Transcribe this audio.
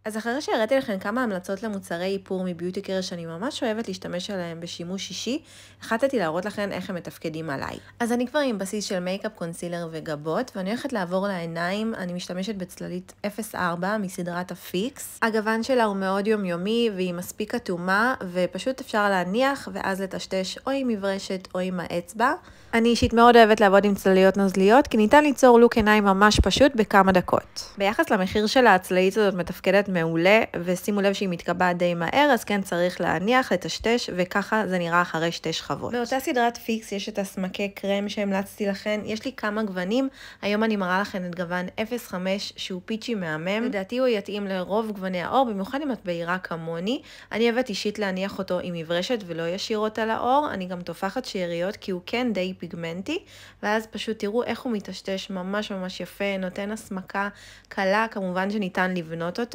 אז אחרי שהראיתי לכם כמה המלצות למוצרי איפור מביוטי קר שאני ממש אוהבת להשתמש עליהם בשימוש אישי, החלטתי להראות לכם איך הם מתפקדים עליי. אז אני כבר עם בסיס של מייקאפ, קונסילר וגבות, ואני הולכת לעבור לעיניים. אני משתמשת בצללית 04 מסדרת הפיקס. הגוון שלה הוא מאוד יומיומי והיא מספיק אטומה, ופשוט אפשר להניח ואז לטשטש או עם מברשת או עם האצבע. אני אישית מאוד אוהבת לעבוד עם צלליות נוזליות, כי ניתן ליצור לוק עיניים ממש פשוט בכמה דקות. ביחס למחיר של הצללית הזאת מתפקדת מעולה, ושימו לב שהיא מתקבעת די מהר, אז כן צריך להניח, לטשטש, וככה זה נראה אחרי 2 שכבות. באותה סדרת פיקס יש את הסמקי קרם שהמלצתי לכם, יש לי כמה גוונים, היום אני מראה לכם את גוון 05 שהוא פיצ'י מהמם, לדעתי הוא יתאים לרוב גווני האור, במיוחד אם את בהירה כמוני. אני אוהבת אישית להניח אותו עם מברשת ולא ישאיר אותה לאור, אני גם תופחת שאריות כי הוא כן די פיגמנטי, ואז פשוט תראו איך הוא מטשטש ממש ממש יפה, נותן הסמקה קלה, כמובן שניתן לבנות אותו.